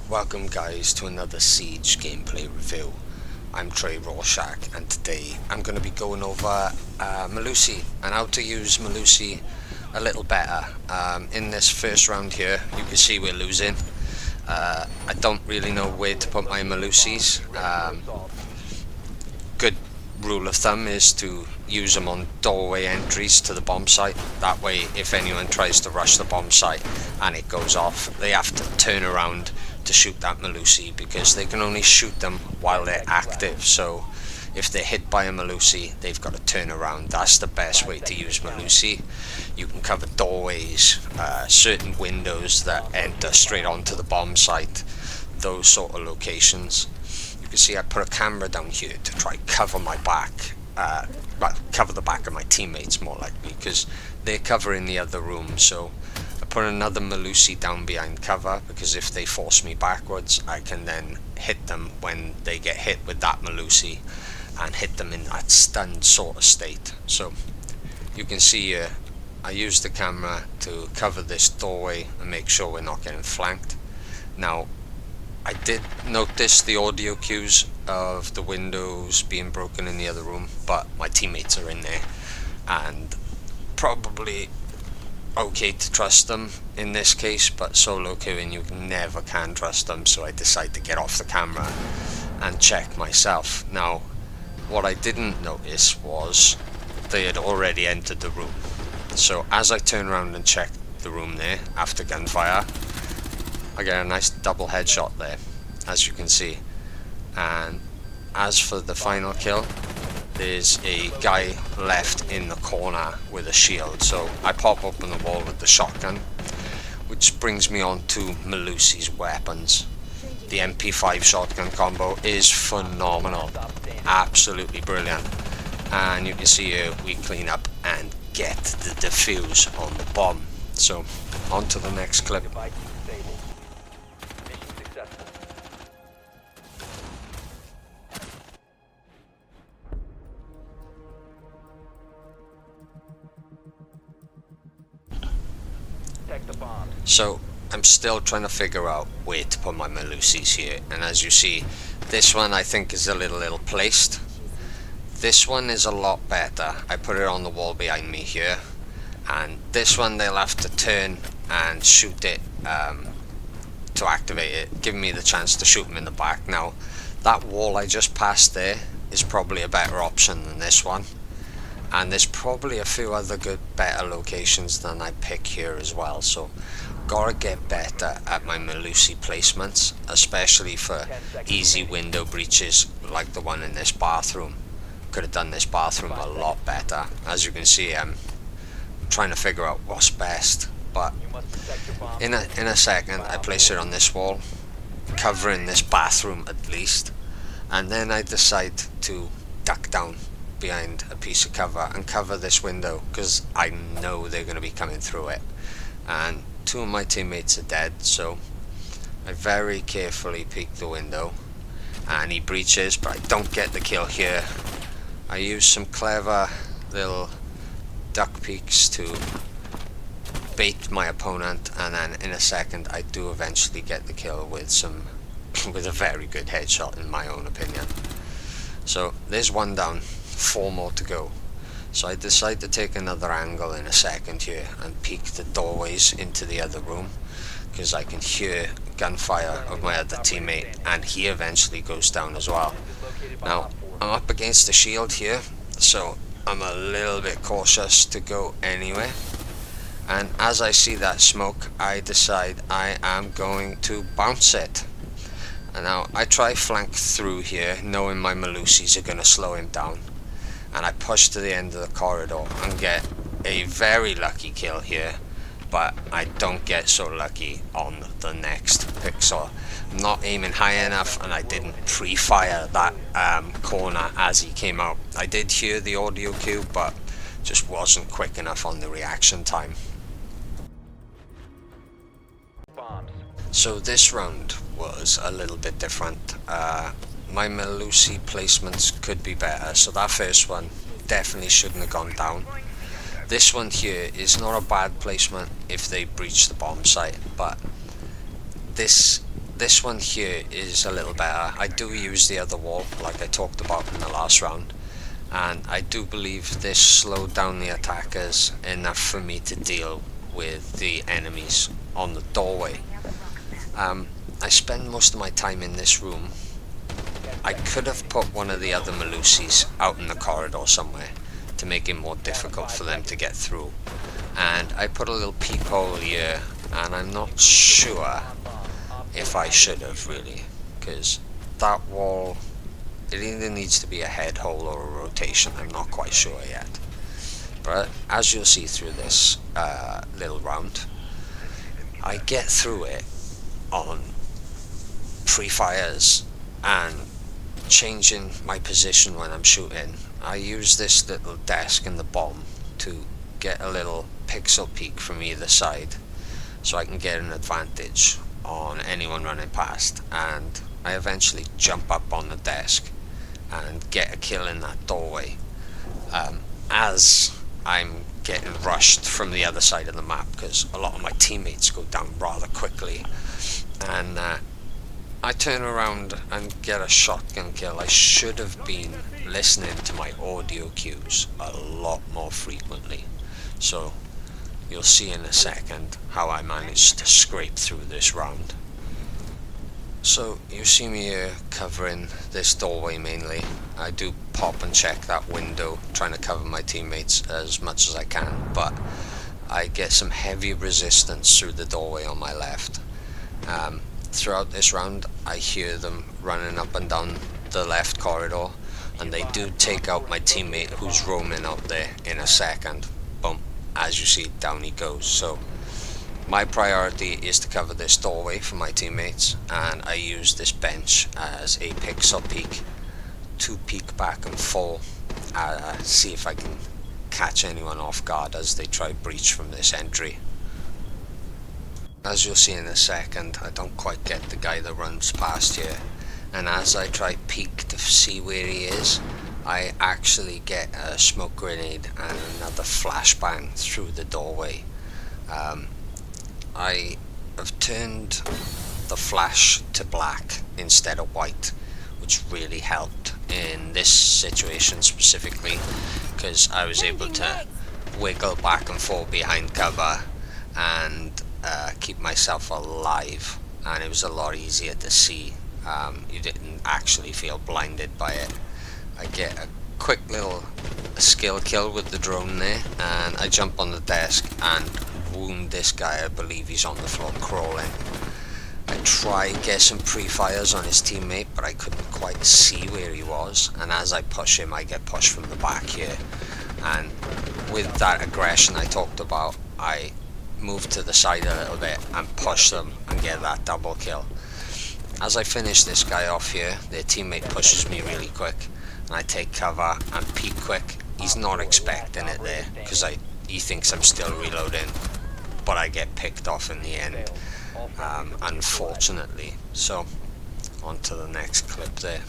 Welcome guys to another Siege gameplay review. I'm Trey Rorschach and today I'm going to be going over Melusi and how to use Melusi a little better. In this first round here you can see we're losing. I don't really know where to put my Melusis. Good rule of thumb is to use them on doorway entries to the bomb site. That way if anyone tries to rush the bomb site and it goes off, they have to turn around to shoot that Melusi, because they can only shoot them while they're active. So if they're hit by a Melusi, they've got to turn around. That's the best way to use Melusi. You can cover doorways, certain windows that enter straight onto the bomb site, those sort of locations. You can see I put a camera down here to try cover my back, well, cover the back of my teammates more likely, because they're covering the other room. So put another Melusi down behind cover, because if they force me backwards I can then hit them when they get hit with that Melusi and hit them in that stunned sort of state. So you can see here I use the camera to cover this doorway and make sure we're not getting flanked. Now I did notice the audio cues of the windows being broken in the other room, but my teammates are in there and probably okay to trust them in this case, but solo queuing you never can trust them, so I decided to get off the camera and check myself. Now what I didn't notice was they had already entered the room, so as I turn around and check the room there after gunfire, I get a nice double headshot there, as you can see. And as for the final kill, there's a guy left in the corner with a shield, so I pop open the wall with the shotgun, which brings me on to Melusi's weapons. The MP5 shotgun combo is phenomenal, absolutely brilliant, and you can see here we clean up and get the defuse on the bomb. So on to the next clip. So I'm still trying to figure out where to put my Melusis here, and as you see, this one I think is a little placed. This one is a lot better. I put it on the wall behind me here, and this one they'll have to turn and shoot it to activate it, giving me the chance to shoot them in the back. Now that wall I just passed there is probably a better option than this one, and there's probably a few other better locations than I pick here as well. So gotta get better at my Melusi placements, especially for easy window breaches like the one in this bathroom. Could have done this bathroom a lot better. As you can see, I'm trying to figure out what's best, but in a second I place it on this wall, covering this bathroom at least, and then I decide to duck down behind a piece of cover and cover this window, because I know they're going to be coming through it, and two of my teammates are dead. So I very carefully peek the window and he breaches, but I don't get the kill here. I use some clever little duck peeks to bait my opponent, and then in a second I do eventually get the kill with with a very good headshot in my own opinion. So there's one down, 4 more to go. So I decide to take another angle in a second here and peek the doorways into the other room, because I can hear gunfire of my other teammate, and he eventually goes down as well. Now I'm up against the shield here, so I'm a little bit cautious to go anyway, and as I see that smoke I decide I am going to bounce it. And now I try flank through here, knowing my Melusis are going to slow him down, and I push to the end of the corridor and get a very lucky kill here, but I don't get so lucky on the next pixel. I'm not aiming high enough, and I didn't pre-fire that corner as he came out. I did hear the audio cue, but just wasn't quick enough on the reaction time. So this round was a little bit different. My Melusi placements could be better, so that first one definitely shouldn't have gone down. This one here is not a bad placement if they breach the bomb site, but this this one here is a little better. I do use the other wall like I talked about in the last round, and I do believe this slowed down the attackers enough for me to deal with the enemies on the doorway. I spend most of my time in this room. I could have put one of the other Melusis out in the corridor somewhere to make it more difficult for them to get through, and I put a little peephole here, and I'm not sure if I should have really, because that wall, it either needs to be a head hole or a rotation. I'm not quite sure yet, but as you'll see through this little round, I get through it on pre-fires and changing my position when I'm shooting. I use this little desk in the bomb to get a little pixel peek from either side so I can get an advantage on anyone running past, and I eventually jump up on the desk and get a kill in that doorway as I'm getting rushed from the other side of the map, because a lot of my teammates go down rather quickly, and I turn around and get a shotgun kill. I should have been listening to my audio cues a lot more frequently, so you'll see in a second how I managed to scrape through this round. So you see me here covering this doorway mainly. I do pop and check that window, trying to cover my teammates as much as I can, but I get some heavy resistance through the doorway on my left. Throughout this round I hear them running up and down the left corridor, and they do take out my teammate who's roaming out there in a second. Boom, as you see, down he goes. So my priority is to cover this doorway for my teammates, and I use this bench as a pixel peek to peek back and fall, see if I can catch anyone off guard as they try breach from this entry. As you'll see in a second, I don't quite get the guy that runs past here, and as I try peek to see where he is, I actually get a smoke grenade and another flashbang through the doorway. I have turned the flash to black instead of white, which really helped in this situation specifically, because I was able to wiggle back and forth behind cover and keep myself alive, and it was a lot easier to see. You didn't actually feel blinded by it. I get a quick little skill kill with the drone there, and I jump on the desk and wound this guy. I believe he's on the floor crawling. I try and get some pre-fires on his teammate, but I couldn't quite see where he was, and as I push him I get pushed from the back here, and with that aggression I talked about, I move to the side a little bit and push them and get that double kill. As I finish this guy off here, their teammate pushes me really quick, and I take cover and peek quick. He's not expecting it there because he thinks I'm still reloading, but I get picked off in the end, unfortunately. So on to the next clip there.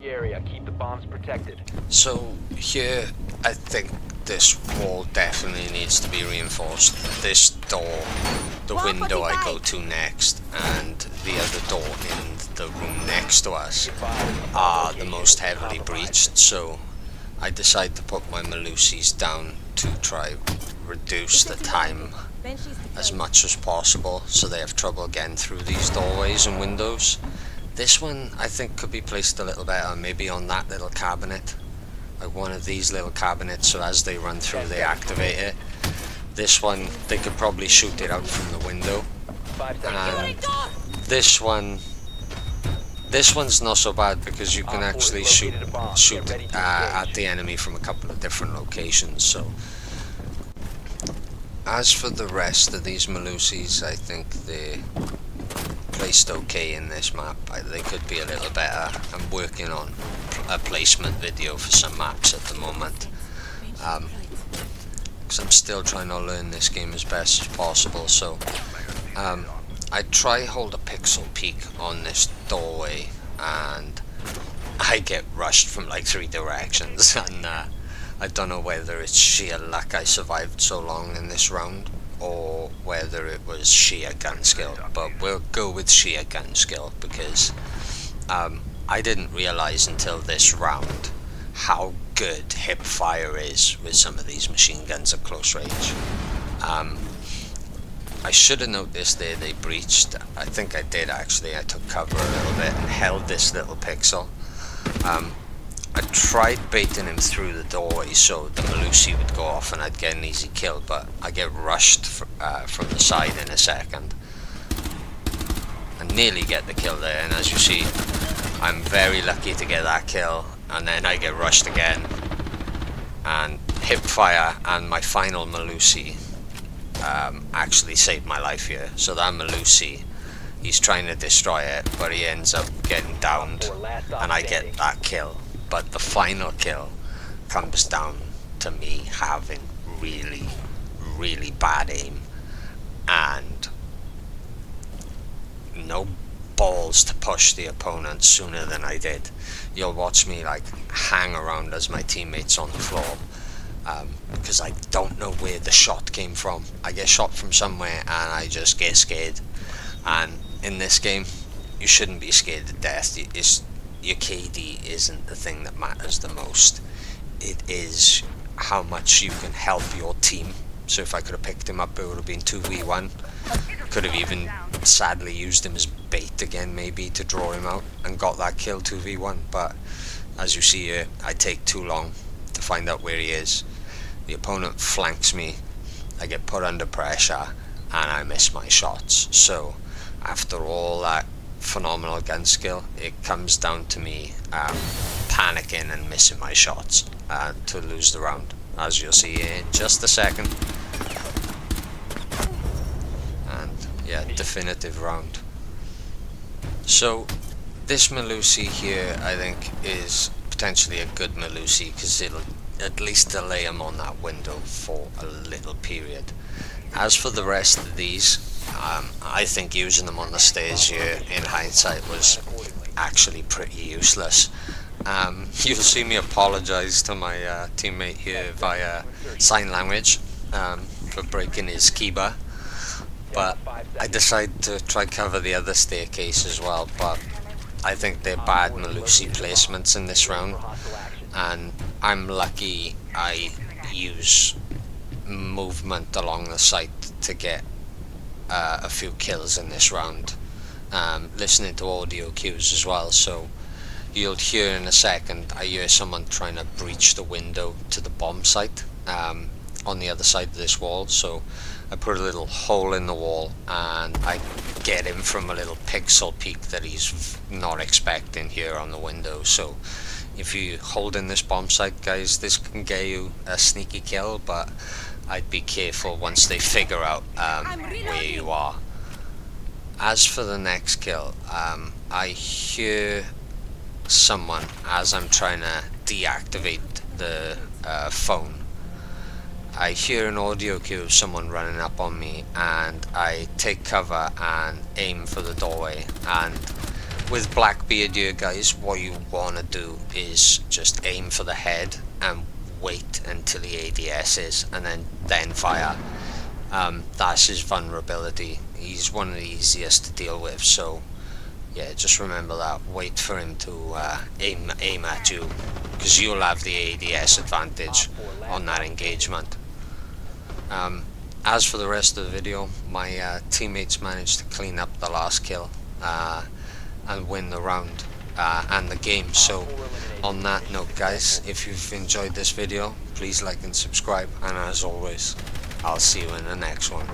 Area, keep the bombs protected. So here I think this wall definitely needs to be reinforced. This door, the window I go to next, and the other door in the room next to us are the most heavily breached, so I decide to put my Melusis down to try reduce the time as much as possible so they have trouble getting through these doorways and windows. This one I think could be placed a little better, maybe on that little cabinet, like one of these little cabinets, so as they run through they activate it. This one they could probably shoot it out from the window, and this one's not so bad because you can actually shoot at the enemy from a couple of different locations. So as for the rest of these Melusis, I think they're placed okay in this map. They could be a little better. I'm working on a placement video for some maps at the moment, because I'm still trying to learn this game as best as possible. So I try hold a pixel peek on this doorway, and I get rushed from like 3 directions, and I don't know whether it's sheer luck I survived so long in this round, or whether it was sheer gun skill, but we'll go with sheer gun skill because I didn't realize until this round how good hip fire is with some of these machine guns at close range. I should have noticed there they breached. I think I did actually. I took cover a little bit and held this little pixel. I tried baiting him through the doorway so the Melusi would go off and I'd get an easy kill, but I get rushed from the side in a second. I nearly get the kill there, and as you see, I'm very lucky to get that kill, and then I get rushed again. And hip fire and my final Melusi actually saved my life here. So that Melusi, he's trying to destroy it, but he ends up getting downed, and I get that kill. But the final kill comes down to me having really, really bad aim and no balls to push the opponent sooner than I did. You'll watch me like hang around as my teammates on the floor because I don't know where the shot came from. I get shot from somewhere and I just get scared. And in this game, you shouldn't be scared to death. Your KD isn't the thing that matters the most. It is how much you can help your team. So if I could have picked him up, it would have been 2v1. Could have even sadly used him as bait again, maybe, to draw him out and got that kill 2v1. But as you see here, I take too long to find out where he is. The opponent flanks me, I get put under pressure, and I miss my shots. So after all that phenomenal gun skill, it comes down to me panicking and missing my shots to lose the round, as you'll see in just a second. And yeah, definitive round. So this Melusi here, I think, is potentially a good Melusi because it'll at least delay him on that window for a little period. As for the rest of these, I think using them on the stage here in hindsight was actually pretty useless. You'll see me apologize to my teammate here via sign language for breaking his keybar, but I decided to try cover the other staircase as well. But I think they're bad Melusi placements in this round, and I'm lucky I use movement along the site to get a few kills in this round, listening to audio cues as well. So you'll hear in a second, I hear someone trying to breach the window to the bomb site on the other side of this wall. So I put a little hole in the wall and I get him from a little pixel peek that he's not expecting here on the window. So if you hold in this bomb site, guys, this can get you a sneaky kill, but I'd be careful once they figure out where you are. As for the next kill, I hear someone as I'm trying to deactivate the phone. I hear an audio cue of someone running up on me, and I take cover and aim for the doorway. And with Blackbeard here, guys, what you want to do is just aim for the head and wait until the ADS is, and then fire. That's his vulnerability. He's one of the easiest to deal with, so yeah, just remember that. Wait for him to aim at you, because you'll have the ADS advantage on that engagement. As for the rest of the video, my teammates managed to clean up the last kill and win the round and the game. So on that note, guys, if you've enjoyed this video, please like and subscribe, and as always, I'll see you in the next one.